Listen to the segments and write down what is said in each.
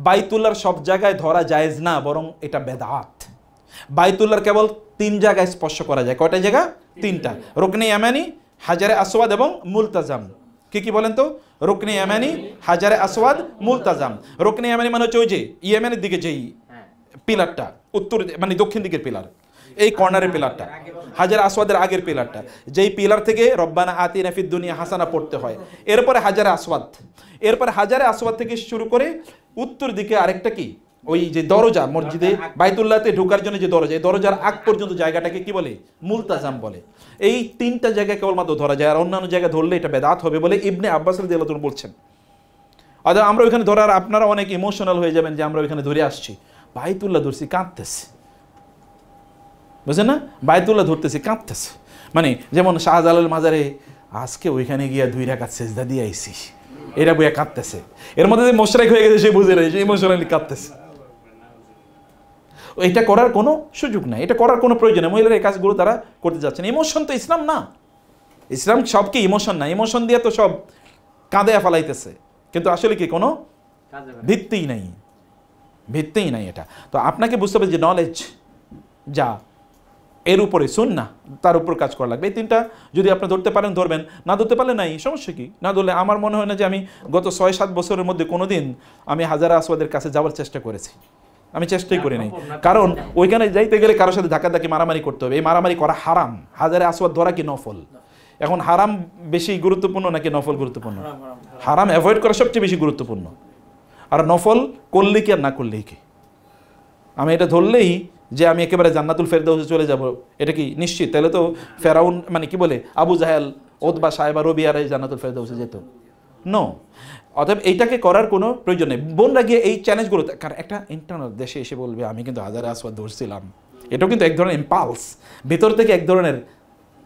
বাইতুল্লাহর সব জায়গায় ধরা জায়েজ না, বরং এটা বেদাত। বাইতুল্লাহর কেবল 3 জায়গায় স্পর্শ করা যায়। কয়টা জায়গা? 3টা। রুকনে ইয়ামানি, হাজারে আসওয়াদ এবং মুলতাজাম। কি বলেন তো? রুকনে ইয়ামানি, হাজারে আসওয়াদ, মুলতাজাম। রুকনে ইয়ামানি মানে হচ্ছে ওই যে ইয়েমেনের দিকে যেই পিলারটা, উত্তর মানে দক্ষিণ দিকের পিলার, এই কর্নারের পিলারটা, হাজার আসওয়াদের আগের পিলারটা, যেই পিলার থেকে রব্বানা আতিনা ফিদ দুনিয়া হাসানা পড়তে হয়। এরপরে হাজারে আসওয়াদ, এরপরে হাজারে আসওয়াদ থেকে শুরু করে উত্তর দিকে আরেকটা কি, ওই যে দরজা, মসজিদে বাইতুল্লাহতে ঢোকার জন্য যে দরজা, এই দরজার আগ পর্যন্ত জায়গাটাকে কি বলে? মুলতাজাম বলে। এই 3টা জায়গায় কেবলমাত্র ধরা যায়, আর অন্যান্য জায়গায় ধরলে এটা বেদাত হবে বলে ইবনে আব্বাস রাদিয়াল্লাহু আনহু বলছেন। অর্থাৎ আমরা ওইখানে ধরার, আপনারা অনেক ইমোশনাল হয়ে যাবেন যে আমরা ওইখানে ধরে আসছি, বাইতুল্লাহ ধরছি কাঁদতেছে, বুঝছেন না? বাইতুল্লাহ ধরতেছি কাঁদতেছে, মানে যেমন শাহজালাল মাজারে আজকে ওইখানে গিয়া 2 রাকাত সেজদা দিয়ে আইছি, এরা বইয়া কাঁদতেছে। এর মধ্যে যে মোশরেক হয়ে গেছে সে বুঝে নেই, সে ইমোশনালি কাঁদতেছে। এটা করার কোনো সুযোগ নাই, এটা করার কোনো প্রয়োজন নেই। মহিলারা এই কাজগুলো তারা করতে যাচ্ছেন। ইমোশন তো ইসলাম না, ইসলাম সবকে ইমোশন না, ইমোশন দিয়ে তো সব কাঁদে ফেলাইতেছে, কিন্তু আসলে কি কোনো ভিত্তিই নাই, ভিত্তিই নাই এটা। তো আপনাকে বুঝতে হবে যে নলেজ যা, এর উপরে সুন্নাহ, তার উপর কাজ করা লাগবে। এই 3টা যদি আপনি ধরতে পারেন ধরবেন, না ধরতে পারলে নাই, সমস্যা কি? না ধরলে আমার মনে হয় না যে আমি গত 6-7 বছরের মধ্যে কোনো দিন আমি হাজারে আসওয়াদের কাছে যাওয়ার চেষ্টা করেছি। আমি চেষ্টাই করি নাই, কারণ ওইখানে যাইতে গেলে কারোর সাথে ধাক্কাধাক্কি মারামারি করতে হবে। এই মারামারি করা হারাম। হাজারে আসওয়াদ ধরা কি নফল? এখন হারাম বেশি গুরুত্বপূর্ণ নাকি নফল গুরুত্বপূর্ণ? হারাম অ্যাভয়েড করা সবচেয়ে বেশি গুরুত্বপূর্ণ, আর নফল করলে কি আর না করলেই কি? আমি এটা ধরলেই যে আমি একেবারে জান্নাতুল ফেরদাউসে চলে যাব, এটা কি নিশ্চিত? তাহলে তো ফেরাউন মানে কি বলে আবু জাহেল, ওতবা, সাহেবা, রবিয়ার জান্নাতুল ফেরদাউসে যেত। নো, অতএব এইটাকে করার কোনো প্রয়োজন নেই। বোনরা গিয়ে এই চ্যালেঞ্জগুলো, কারণ একটা ইন্টারনাল দেশে এসে বলবে আমি কিন্তু হাজারে আসওয়াদ ধরছিলাম, এটাও কিন্তু এক ধরনের ইম্পালস, ভেতর থেকে এক ধরনের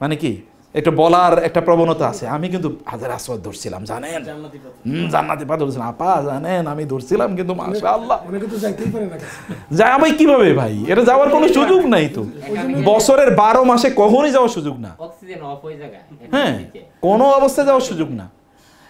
মানে কি একটা বলার একটা প্রবণতা আছে, আমি কিন্তু হাজারে আসওয়াদ ধরছিলাম, জানেন জান্নাতি পাথর ধরছিলাম, আপা জানেন আমি ধরছিলাম, কিন্তু মাশাআল্লাহ যাবে কিভাবে ভাই? এটা যাওয়ার কোনো সুযোগ নাই তো, বছরের 12 মাসে কখনই যাওয়ার সুযোগ না। হ্যাঁ, কোনো অবস্থায় যাওয়ার সুযোগ না।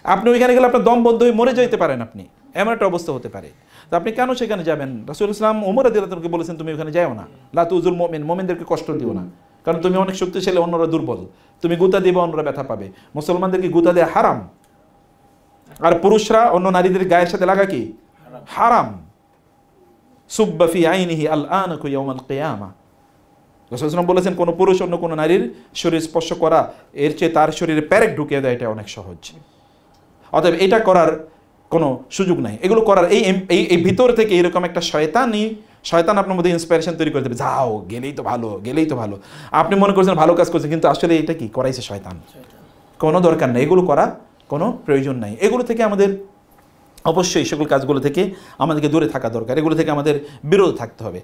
আপনি ওইখানে গেলে আপনার দম বন্ধ হয়ে মরে যেতে পারেন, আপনি এমন একটা অবস্থা হতে পারে। তো আপনি কেন সেখানে যাবেন? রাসূলুল্লাহ সাল্লাল্লাহু আলাইহি ওয়াসাল্লাম ওমর রাদিয়াল্লাহু আনহুকে বলেছেন তুমি ওখানে যাও না, লা তুযুল মুমিন, মুমিনদেরকে কষ্ট দিও না, কারণ তুমি অনেক শক্তিশালী, অন্যরা দুর্বল, তুমি গুতা দিবে, অন্যরা ব্যথা পাবে। মুসলমানদেরকে গুতা দেয়া হারাম, আর পুরুষরা অন্য নারীদের গায়ের সাথে লাগা কি হারাম। সুব্বা ফি আইনিহি আল আনাকু ইয়াউমাল কিয়ামা, রাসূলুল্লাহ সাল্লাল্লাহু আলাইহি ওয়াসাল্লাম বলেছেন কোন পুরুষ অন্য কোন নারীর শরীর স্পর্শ করা, এর চেয়ে তার শরীরে প্যারেক ঢুকিয়ে দেয় এটা অনেক সহজ। অতএব এটা করার কোনো সুযোগ নাই। এগুলো করার এই ভিতর থেকে এরকম একটা শয়তান আপনার মধ্যে ইন্সপিরেশন তৈরি করে দেবে, যাও গেলেই তো ভালো, গেলেই তো ভালো। আপনি মনে করছেন ভালো কাজ করছেন, কিন্তু আসলে এটা কি করাইছে শয়তান। কোনো দরকার নেই, এগুলো করা কোনো প্রয়োজন নাই। এগুলো থেকে আমাদের অবশ্যই, সকল কাজগুলো থেকে আমাদেরকে দূরে থাকা দরকার, এগুলো থেকে আমাদের বিরত থাকতে হবে।